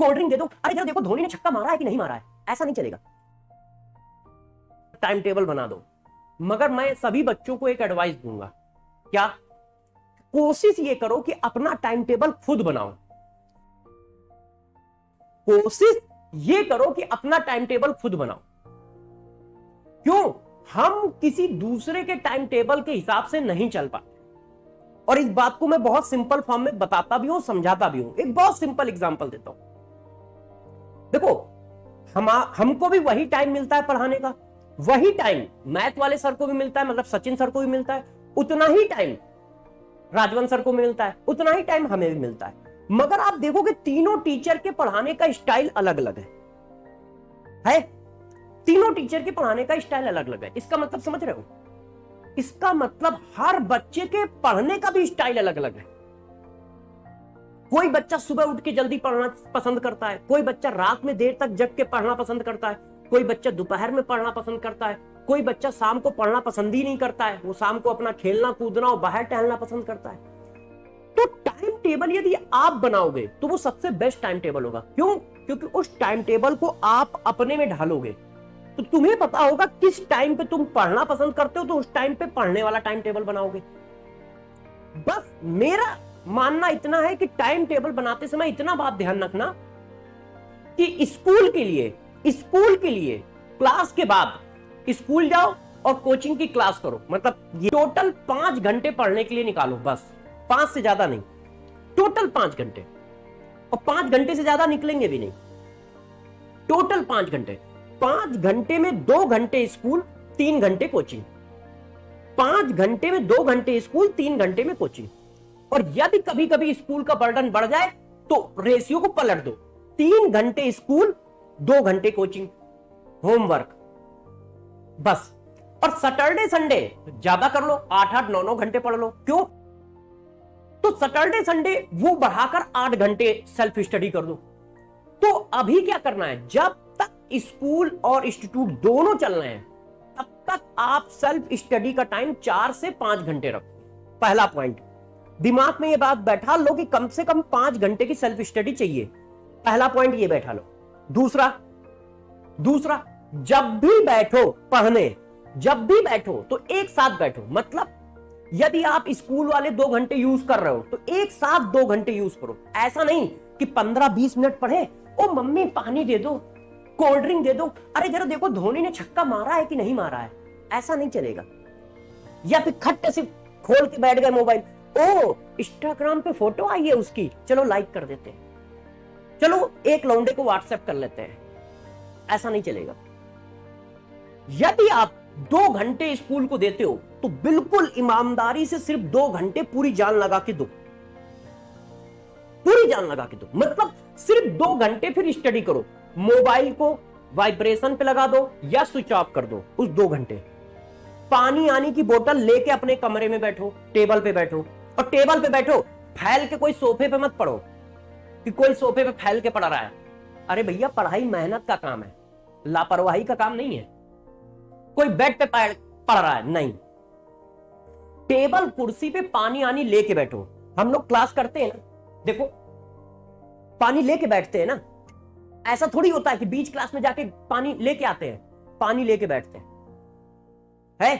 Cold drink दे दो, अरे जरा देखो धोनी ने छक्का मारा है कि नहीं मारा है। ऐसा नहीं चलेगा। टाइम टेबल बना दो। मगर मैं सभी बच्चों को एक एडवाइस दूंगा, क्या? कोशिश ये करो कि अपना टाइम टेबल खुद बनाओ। कोशिश ये करो कि अपना टाइम टेबल खुद बनाओ। क्यों? हम किसी दूसरे के टाइम टेबल के हिसाब से नहीं चल पाते। और इस बात को मैं बहुत सिंपल फॉर्म में बताता भी हूं, समझाता भी हूं। एक बहुत सिंपल एग्जांपल देता हूं। देखो, हमको भी वही टाइम मिलता है पढ़ाने का, वही टाइम मैथ वाले सर को भी मिलता है, मतलब सचिन सर को भी मिलता है, उतना ही टाइम राजवंत सर को मिलता है, उतना ही टाइम हमें भी मिलता है। मगर आप देखोगे तीनों टीचर के पढ़ाने का स्टाइल अलग अलग है? तीनों टीचर के पढ़ाने का स्टाइल अलग अलग है। इसका मतलब समझ रहे हो? इसका मतलब हर बच्चे के पढ़ने का भी स्टाइल अलग अलग है। कोई बच्चा सुबह उठ के जल्दी पढ़ना पसंद करता है, कोई बच्चा रात में देर तक जग के पढ़ना पसंद करता है, कोई बच्चा दोपहर में पढ़ना पसंद करता है, कोई बच्चा शाम को पढ़ना पसंद ही नहीं करता है, वो शाम को अपना खेलना कूदना और बाहर टहलना पसंद करता है। तो टाइम टेबल यदि आप बनाओगे तो वो सबसे बेस्ट टाइम टेबल होगा। क्यों? क्योंकि उस टाइम टेबल को आप अपने में ढालोगे तो तुम्हें पता होगा किस टाइम पे तुम पढ़ना पसंद करते हो, तो उस टाइम पे पढ़ने वाला टाइम टेबल बनाओगे। बस मेरा मानना इतना है कि टाइम टेबल बनाते समय इतना बात ध्यान रखना कि स्कूल के लिए क्लास के बाद स्कूल जाओ और कोचिंग की क्लास करो, मतलब ये टोटल 5 घंटे पढ़ने के लिए निकालो, बस 5 से ज्यादा नहीं, टोटल 5 घंटे। और 5 घंटे से ज्यादा निकलेंगे भी नहीं, टोटल 5 घंटे। 5 घंटे में 2 घंटे स्कूल, 3 घंटे कोचिंग। 5 घंटे में 2 घंटे स्कूल, 3 घंटे में कोचिंग। और यदि कभी कभी स्कूल का बर्डन बढ़ जाए तो रेशियो को पलट दो, 3 घंटे स्कूल, 2 घंटे कोचिंग, होमवर्क, बस। और सैटरडे संडे ज्यादा कर लो, 8-8, 9-9 घंटे पढ़ लो। क्यों? तो सैटरडे संडे वो बढ़ाकर 8 घंटे सेल्फ स्टडी कर दो। तो अभी क्या करना है, जब तक स्कूल और इंस्टीट्यूट दोनों चल रहे हैं तब तक आप सेल्फ स्टडी का टाइम 4 से 5 घंटे रखो। पहला पॉइंट दिमाग में ये बात बैठा लो कि कम से कम 5 घंटे की सेल्फ स्टडी चाहिए। पहला पॉइंट ये बैठा लो। दूसरा, जब भी बैठो पढ़ने, जब भी बैठो तो एक साथ बैठो। मतलब यदि आप स्कूल वाले 2 घंटे यूज कर रहे हो तो एक साथ 2 घंटे यूज करो। ऐसा नहीं कि 15-20 मिनट पढ़े, ओ मम्मी पानी दे दो, कोल्ड ड्रिंक दे दो, अरे जरा देखो धोनी ने छक्का मारा है कि नहीं मारा है। ऐसा नहीं चलेगा। या फिर खट्टे से खोल के बैठ गए मोबाइल, ओ इंस्टाग्राम पे फोटो आई है उसकी, चलो लाइक कर देते हैं, चलो एक लौंडे को व्हाट्सएप कर लेते हैं। ऐसा नहीं चलेगा। यदि आप 2 घंटे स्कूल को देते हो तो बिल्कुल ईमानदारी से सिर्फ 2 घंटे पूरी जान लगा के दो, पूरी जान लगा के दो। मतलब सिर्फ 2 घंटे फिर स्टडी करो। मोबाइल को वाइब्रेशन पे लगा दो या स्विच ऑफ कर दो उस 2 घंटे। पानी आने की बोतल लेके अपने कमरे में बैठो, टेबल पे बैठो, और टेबल पे बैठो, फैल के कोई सोफे पे मत पढ़ो कि कोई सोफे पे फैल के पढ़ रहा है। अरे भैया पढ़ाई मेहनत का काम है, लापरवाही का काम नहीं है। कोई बेड पे पढ़ रहा है, नहीं। टेबल कुर्सी पे पानी आनी लेके बैठो। हम लोग क्लास करते हैं ना, देखो पानी लेके बैठते हैं ना। ऐसा थोड़ी होता है कि बीच क्लास में जाके पानी लेके आते हैं, पानी लेके बैठते हैं है?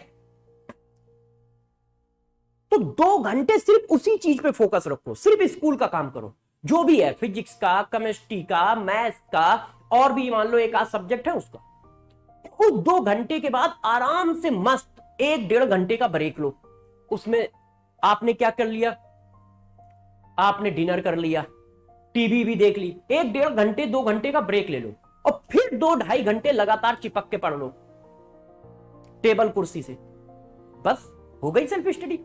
तो 2 घंटे सिर्फ उसी चीज पे फोकस रखो, सिर्फ स्कूल का काम करो, जो भी है, फिजिक्स का, केमिस्ट्री का, मैथ्स का, और भी मान लो एक आध सब्जेक्ट है उसका। उस 2 घंटे के बाद आराम से मस्त 1-1.5 घंटे का ब्रेक लो। उसमें आपने क्या कर लिया, आपने डिनर कर लिया, टीवी भी देख ली, 1-1.5 घंटे 2 घंटे का ब्रेक ले लो, और फिर 2-2.5 घंटे लगातार चिपक के पढ़ लो टेबल कुर्सी से। बस हो गई self study.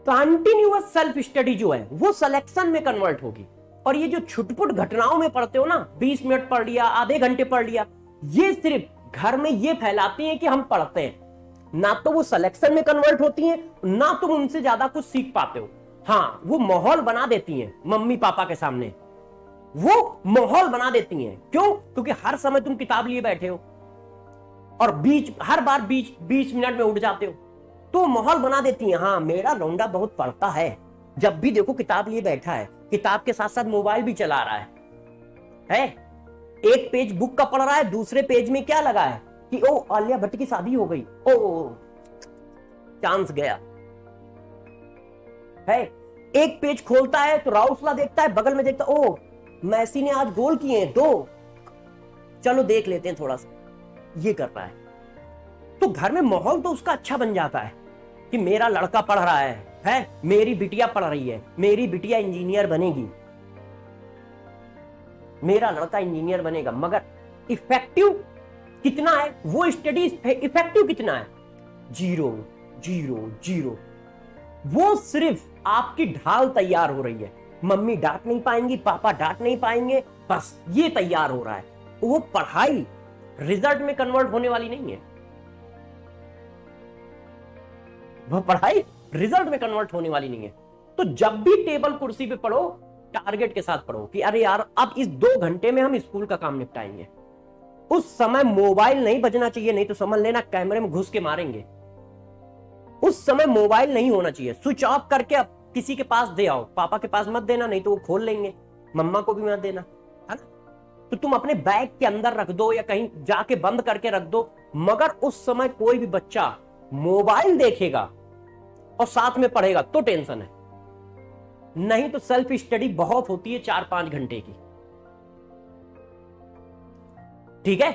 Continuous self study जो है वो सिलेक्शन में कन्वर्ट होगी। और ये जो छुटपुट घटनाओं में पढ़ते हो ना, 20 मिनट पढ़ लिया, आधे घंटे पढ़ लिया, ये सिर्फ घर में ये फैलाती हैं कि हम पढ़ते हैं, ना तो वो सिलेक्शन में कन्वर्ट होती हैं, ना तुम उनसे ज्यादा कुछ सीख पाते हो। हाँ, वो माहौल बना देती हैं मम्मी पापा के सामने, वो माहौल बना देती हैं। क्यों? क्योंकि हर समय तुम किताब लिए बैठे हो और हर बार 20 मिनट में उठ जाते हो, तो माहौल बना देती हैं। हाँ, मेरा लौंडा बहुत पढ़ता है, जब भी देखो किताब लिए बैठा है, किताब के साथ साथ मोबाइल भी चला रहा है। है। एक पेज बुक का पढ़ रहा है, दूसरे पेज में क्या लगा है कि ओ आलिया भट्ट की शादी हो गई, ओ चांस गया है। एक पेज खोलता है तो राउसला देखता है, बगल में देखता ओ मैसी ने आज गोल किए हैं 2, चलो देख लेते हैं थोड़ा सा, ये कर रहा है। तो घर में माहौल तो उसका अच्छा बन जाता है कि मेरा लड़का पढ़ रहा है, मेरी बिटिया पढ़ रही है, मेरी बिटिया इंजीनियर बनेगी, मेरा लड़का इंजीनियर बनेगा। मगर इफेक्टिव कितना है वो स्टडी, इफेक्टिव कितना है? 0 0 0। वो सिर्फ आपकी ढाल तैयार हो रही है, मम्मी डांट नहीं पाएंगी, पापा डांट नहीं पाएंगे, बस ये तैयार हो रहा है। वो पढ़ाई रिजल्ट में कन्वर्ट होने वाली नहीं है, वह पढ़ाई रिजल्ट में कन्वर्ट होने वाली नहीं है। तो जब भी टेबल कुर्सी पे पढ़ो, टारगेट के साथ पढ़ो कि अरे यार अब इस 2 घंटे में हम स्कूल का काम निपटाएंगे। उस समय मोबाइल नहीं बजना चाहिए, नहीं तो समझ लेना कैमरे में घुस के मारेंगे। उस समय मोबाइल नहीं होना चाहिए, स्विच ऑफ करके अब किसी के पास दे आओ, पापा के पास मत देना, नहीं तो वो खोल लेंगे, मम्मा को भी मत देना, है ना। तो तुम अपने बैग के अंदर रख दो या कहीं जाके बंद करके रख दो। मगर उस समय कोई भी बच्चा मोबाइल देखेगा और साथ में पढ़ेगा तो टेंशन है, नहीं तो सेल्फ स्टडी बहुत होती है 4-5 घंटे की। ठीक है,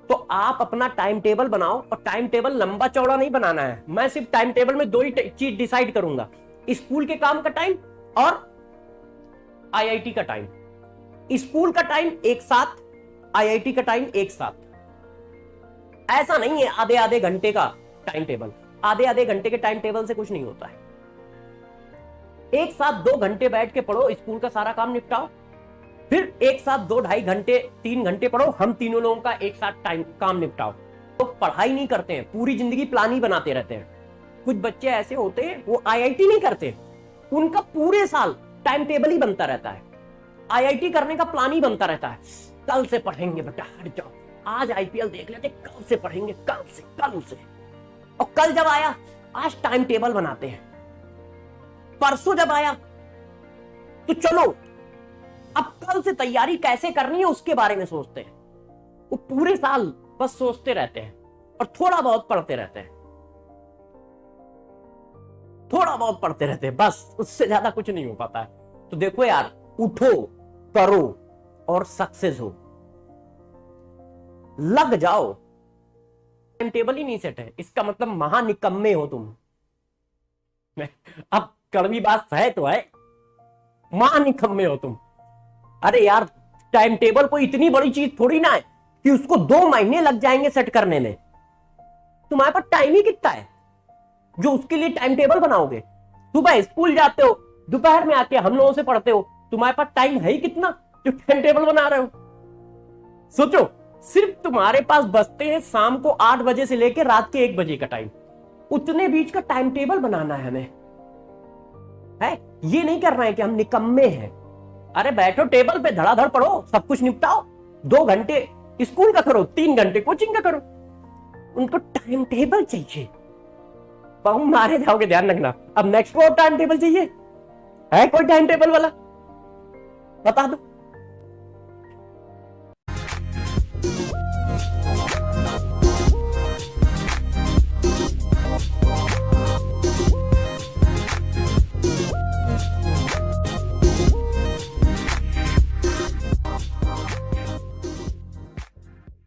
तो आप अपना टाइम टेबल बनाओ, और टाइम टेबल लंबा चौड़ा नहीं बनाना है। मैं सिर्फ टाइम टेबल में 2 ही चीज डिसाइड करूंगा, स्कूल के काम का टाइम और आईआईटी का टाइम। स्कूल का टाइम एक साथ, आईआईटी का टाइम एक साथ। ऐसा नहीं है आधे आधे घंटे का टाइम टेबल, आधे आधे घंटे के टाइम टेबल से कुछ नहीं होता है। एक साथ 2 घंटे बैठ के पढ़ो, स्कूल का सारा काम निपटाओ, फिर एक साथ 2-2.5 घंटे 3 घंटे पढ़ो, हम तीनों लोगों का एक साथ टाइम काम निपटाओ। तो पढ़ाई नहीं करते हैं, पूरी जिंदगी प्लान ही बनाते रहते हैं। कुछ बच्चे ऐसे होते हैं वो आईआईटी नहीं करते, उनका पूरे साल टाइम टेबल ही बनता रहता है, आईआईटी करने का प्लान ही बनता रहता है। कल से पढ़ेंगे बेटा, हट जाओ, आज आईपीएल देख लेते, कल से पढ़ेंगे, कल से। और कल जब आया, आज टाइम टेबल बनाते हैं। परसों जब आया तो चलो अब कल से तैयारी कैसे करनी है उसके बारे में सोचते हैं। वो पूरे साल बस सोचते रहते हैं और थोड़ा बहुत पढ़ते रहते हैं, थोड़ा बहुत पढ़ते रहते हैं, बस उससे ज्यादा कुछ नहीं हो पाता है। तो देखो यार, उठो, करो और सक्सेस हो, लग जाओ। टाइम टेबल ही नहीं सेट है, इसका मतलब महानिकम्मे हो तुम। अब कड़वी बात है तो है, महानिकम्मे हो तुम। अरे यार, टाइम टेबल कोई इतनी बड़ी चीज थोड़ी ना है कि उसको 2 महीने लग जाएंगे सेट करने में। तुम्हारे पास टाइम ही कितना है जो उसके लिए टाइम टेबल बनाओगे? सुबह स्कूल जाते हो, दोपहर में आके हम लोगों से पढ़ते हो, तुम्हारे पास टाइम है ही कितना जो टाइम टेबल बना रहे हो? सोचो, सिर्फ तुम्हारे पास बचते हैं शाम को 8 बजे से लेकर रात के 1 बजे का टाइम। उतने बीच का टाइम टेबल बनाना है हमें, है? ये नहीं कर रहे हैं कि हम निकम्मे हैं। अरे बैठो टेबल पे, धड़ाधड़ पढ़ो, सब कुछ निपटाओ। 2 घंटे स्कूल का करो, 3 घंटे कोचिंग का करो। उनको टाइम टेबल चाहिए, पाऊ मारे जाओगे, ध्यान रखना। अब नेक्स्ट को टाइम टेबल चाहिए, है कोई टाइम टेबल वाला? बता दो।